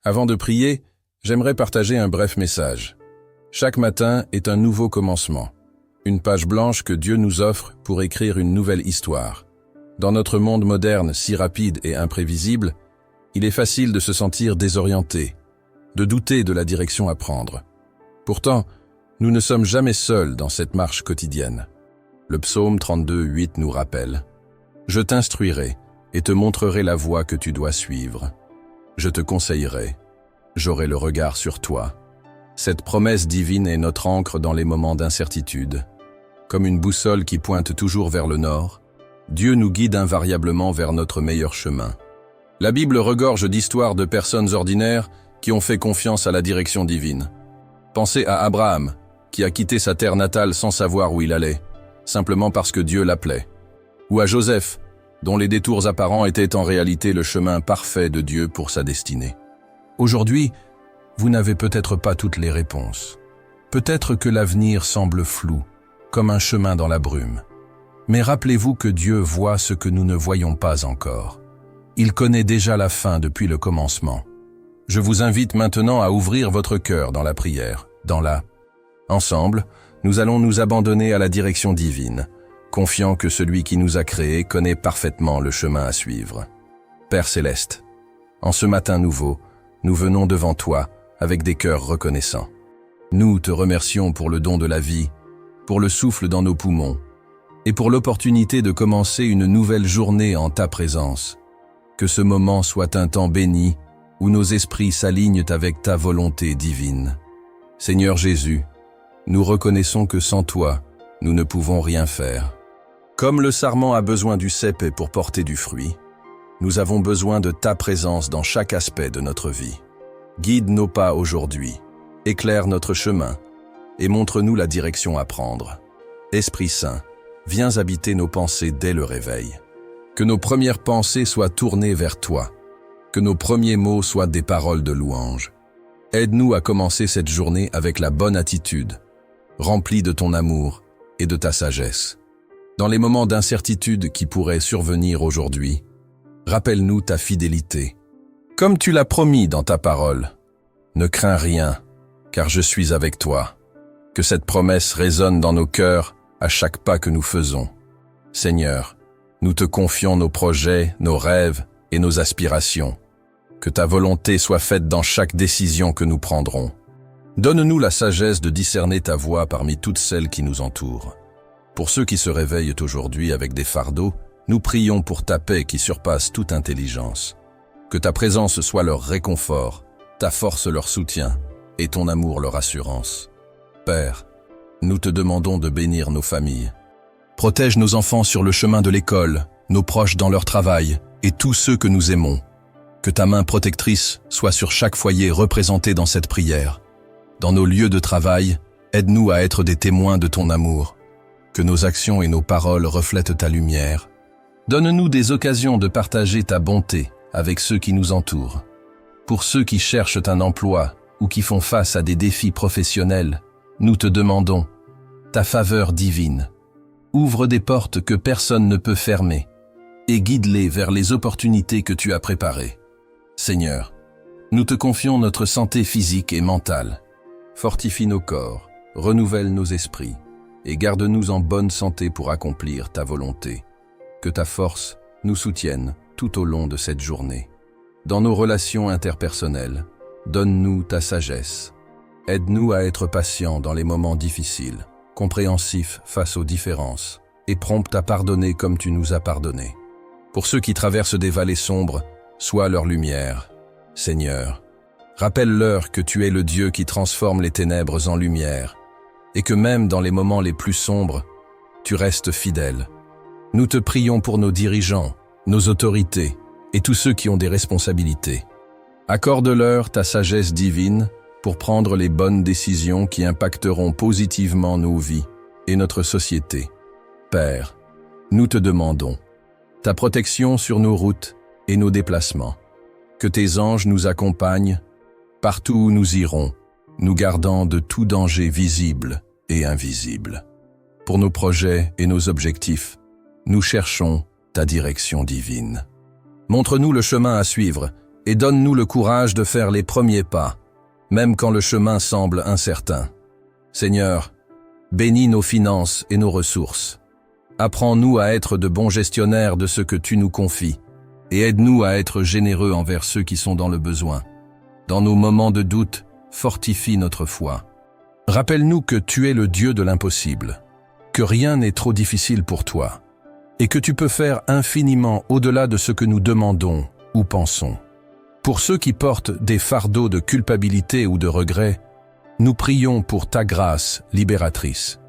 Avant de prier, j'aimerais partager un bref message. Chaque matin est un nouveau commencement, une page blanche que Dieu nous offre pour écrire une nouvelle histoire. Dans notre monde moderne si rapide et imprévisible, il est facile de se sentir désorienté, de douter de la direction à prendre. Pourtant, nous ne sommes jamais seuls dans cette marche quotidienne. Le psaume 32:8 nous rappelle « Je t'instruirai et te montrerai la voie que tu dois suivre. Je te conseillerai, j'aurai le regard sur toi. » Cette promesse divine est notre ancre dans les moments d'incertitude. Comme une boussole qui pointe toujours vers le nord, Dieu nous guide invariablement vers notre meilleur chemin. La Bible regorge d'histoires de personnes ordinaires qui ont fait confiance à la direction divine. Pensez à Abraham, qui a quitté sa terre natale sans savoir où il allait, simplement parce que Dieu l'appelait. Ou à Joseph, dont les détours apparents étaient en réalité le chemin parfait de Dieu pour sa destinée. Aujourd'hui, vous n'avez peut-être pas toutes les réponses. Peut-être que l'avenir semble flou, comme un chemin dans la brume. Mais rappelez-vous que Dieu voit ce que nous ne voyons pas encore. Il connaît déjà la fin depuis le commencement. Je vous invite maintenant à ouvrir votre cœur dans la prière, Ensemble, nous allons nous abandonner à la direction divine, confiant que celui qui nous a créés connaît parfaitement le chemin à suivre. Père Céleste, en ce matin nouveau, nous venons devant toi avec des cœurs reconnaissants. Nous te remercions pour le don de la vie, pour le souffle dans nos poumons, et pour l'opportunité de commencer une nouvelle journée en ta présence. Que ce moment soit un temps béni, où nos esprits s'alignent avec ta volonté divine. Seigneur Jésus, nous reconnaissons que sans toi, nous ne pouvons rien faire. Comme le sarment a besoin du cèpe pour porter du fruit, nous avons besoin de ta présence dans chaque aspect de notre vie. Guide nos pas aujourd'hui, éclaire notre chemin, et montre-nous la direction à prendre. Esprit Saint, viens habiter nos pensées dès le réveil. Que nos premières pensées soient tournées vers toi, que nos premiers mots soient des paroles de louange. Aide-nous à commencer cette journée avec la bonne attitude, remplie de ton amour et de ta sagesse. Dans les moments d'incertitude qui pourraient survenir aujourd'hui, rappelle-nous ta fidélité. Comme tu l'as promis dans ta parole, ne crains rien, car je suis avec toi. Que cette promesse résonne dans nos cœurs à chaque pas que nous faisons. Seigneur, nous te confions nos projets, nos rêves et nos aspirations. Que ta volonté soit faite dans chaque décision que nous prendrons. Donne-nous la sagesse de discerner ta voix parmi toutes celles qui nous entourent. Pour ceux qui se réveillent aujourd'hui avec des fardeaux, nous prions pour ta paix qui surpasse toute intelligence. Que ta présence soit leur réconfort, ta force leur soutien et ton amour leur assurance. Père, nous te demandons de bénir nos familles. Protège nos enfants sur le chemin de l'école, nos proches dans leur travail et tous ceux que nous aimons. Que ta main protectrice soit sur chaque foyer représenté dans cette prière. Dans nos lieux de travail, aide-nous à être des témoins de ton amour. Que nos actions et nos paroles reflètent ta lumière. Donne-nous des occasions de partager ta bonté avec ceux qui nous entourent. Pour ceux qui cherchent un emploi ou qui font face à des défis professionnels, nous te demandons ta faveur divine. Ouvre des portes que personne ne peut fermer et guide-les vers les opportunités que tu as préparées. Seigneur, nous te confions notre santé physique et mentale. Fortifie nos corps, renouvelle nos esprits et garde-nous en bonne santé pour accomplir ta volonté. Que ta force nous soutienne tout au long de cette journée. Dans nos relations interpersonnelles, donne-nous ta sagesse. Aide-nous à être patients dans les moments difficiles, compréhensifs face aux différences et prompts à pardonner comme tu nous as pardonné. Pour ceux qui traversent des vallées sombres, sois leur lumière. Seigneur, rappelle-leur que tu es le Dieu qui transforme les ténèbres en lumière et que même dans les moments les plus sombres, tu restes fidèle. Nous te prions pour nos dirigeants, nos autorités et tous ceux qui ont des responsabilités. Accorde-leur ta sagesse divine pour prendre les bonnes décisions qui impacteront positivement nos vies et notre société. Père, nous te demandons ta protection sur nos routes et nos déplacements. Que tes anges nous accompagnent partout où nous irons, nous gardant de tout danger visible et invisible. Pour nos projets et nos objectifs, nous cherchons ta direction divine. Montre-nous le chemin à suivre et donne-nous le courage de faire les premiers pas, même quand le chemin semble incertain. Seigneur, bénis nos finances et nos ressources. Apprends-nous à être de bons gestionnaires de ce que tu nous confies, et aide-nous à être généreux envers ceux qui sont dans le besoin. Dans nos moments de doute, fortifie notre foi. Rappelle-nous que tu es le Dieu de l'impossible, que rien n'est trop difficile pour toi, et que tu peux faire infiniment au-delà de ce que nous demandons ou pensons. Pour ceux qui portent des fardeaux de culpabilité ou de regret, nous prions pour ta grâce libératrice.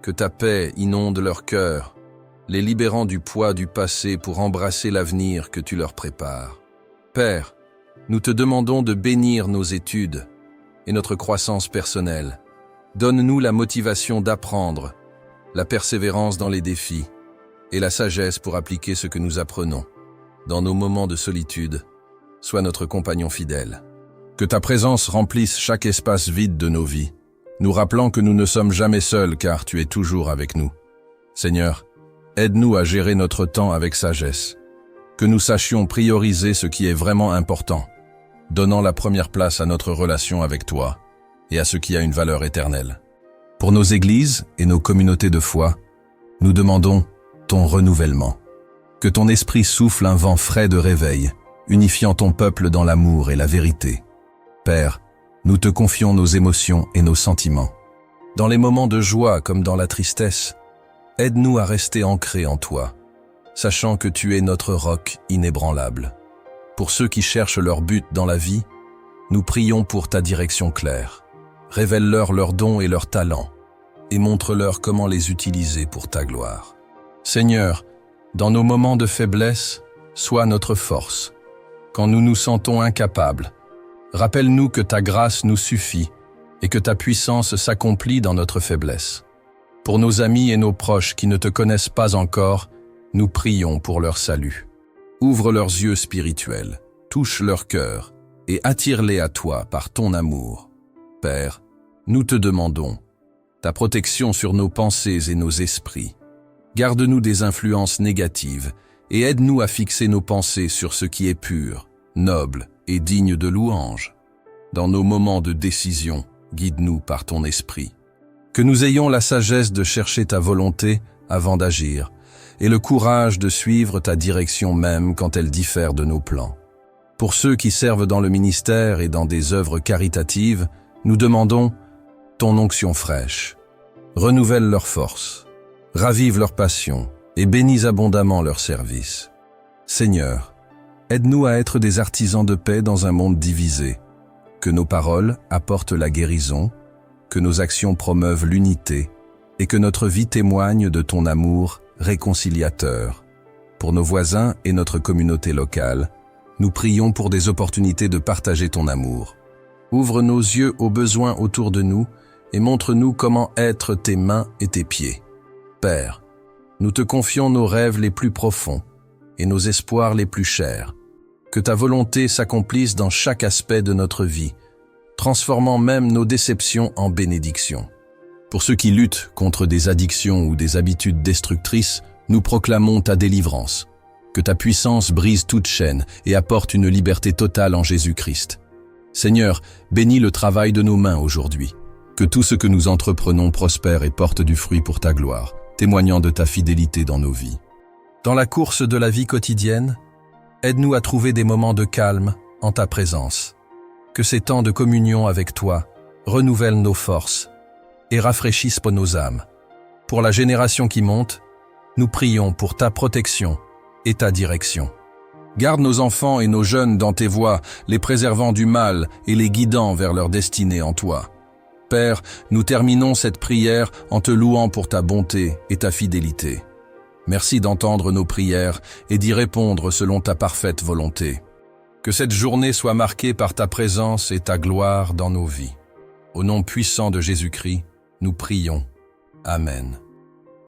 Que ta paix inonde leur cœur, les libérant du poids du passé pour embrasser l'avenir que tu leur prépares. Père, nous te demandons de bénir nos études et notre croissance personnelle. Donne-nous la motivation d'apprendre, la persévérance dans les défis et la sagesse pour appliquer ce que nous apprenons. Dans nos moments de solitude, sois notre compagnon fidèle. Que ta présence remplisse chaque espace vide de nos vies, nous rappelant que nous ne sommes jamais seuls car tu es toujours avec nous. Seigneur, aide-nous à gérer notre temps avec sagesse, que nous sachions prioriser ce qui est vraiment important, donnant la première place à notre relation avec toi et à ce qui a une valeur éternelle. Pour nos églises et nos communautés de foi, nous demandons ton renouvellement. Que ton esprit souffle un vent frais de réveil, unifiant ton peuple dans l'amour et la vérité. Père, nous te confions nos émotions et nos sentiments. Dans les moments de joie comme dans la tristesse, aide-nous à rester ancrés en toi, sachant que tu es notre roc inébranlable. Pour ceux qui cherchent leur but dans la vie, nous prions pour ta direction claire. Révèle-leur leurs dons et leurs talents, et montre-leur comment les utiliser pour ta gloire. Seigneur, dans nos moments de faiblesse, sois notre force. Quand nous nous sentons incapables, rappelle-nous que ta grâce nous suffit et que ta puissance s'accomplit dans notre faiblesse. Pour nos amis et nos proches qui ne te connaissent pas encore, nous prions pour leur salut. Ouvre leurs yeux spirituels, touche leur cœur et attire-les à toi par ton amour. Père, nous te demandons ta protection sur nos pensées et nos esprits. Garde-nous des influences négatives et aide-nous à fixer nos pensées sur ce qui est pur, noble et digne de louange. Dans nos moments de décision, guide-nous par ton esprit. Que nous ayons la sagesse de chercher ta volonté avant d'agir et le courage de suivre ta direction même quand elle diffère de nos plans. Pour ceux qui servent dans le ministère et dans des œuvres caritatives, nous demandons ton onction fraîche. Renouvelle leur force, ravive leur passion et bénis abondamment leur service. Seigneur, aide-nous à être des artisans de paix dans un monde divisé, que nos paroles apportent la guérison, que nos actions promeuvent l'unité et que notre vie témoigne de ton amour réconciliateur. Pour nos voisins et notre communauté locale, nous prions pour des opportunités de partager ton amour. Ouvre nos yeux aux besoins autour de nous et montre-nous comment être tes mains et tes pieds. Père, nous te confions nos rêves les plus profonds et nos espoirs les plus chers. Que ta volonté s'accomplisse dans chaque aspect de notre vie, transformant même nos déceptions en bénédictions. Pour ceux qui luttent contre des addictions ou des habitudes destructrices, nous proclamons ta délivrance. Que ta puissance brise toute chaîne et apporte une liberté totale en Jésus-Christ. Seigneur, bénis le travail de nos mains aujourd'hui. Que tout ce que nous entreprenons prospère et porte du fruit pour ta gloire, témoignant de ta fidélité dans nos vies. Dans la course de la vie quotidienne, aide-nous à trouver des moments de calme en ta présence. Que ces temps de communion avec toi renouvellent nos forces et rafraîchissent nos âmes. Pour la génération qui monte, nous prions pour ta protection et ta direction. Garde nos enfants et nos jeunes dans tes voies, les préservant du mal et les guidant vers leur destinée en toi. Père, nous terminons cette prière en te louant pour ta bonté et ta fidélité. Merci d'entendre nos prières et d'y répondre selon ta parfaite volonté. Que cette journée soit marquée par ta présence et ta gloire dans nos vies. Au nom puissant de Jésus-Christ, nous prions. Amen.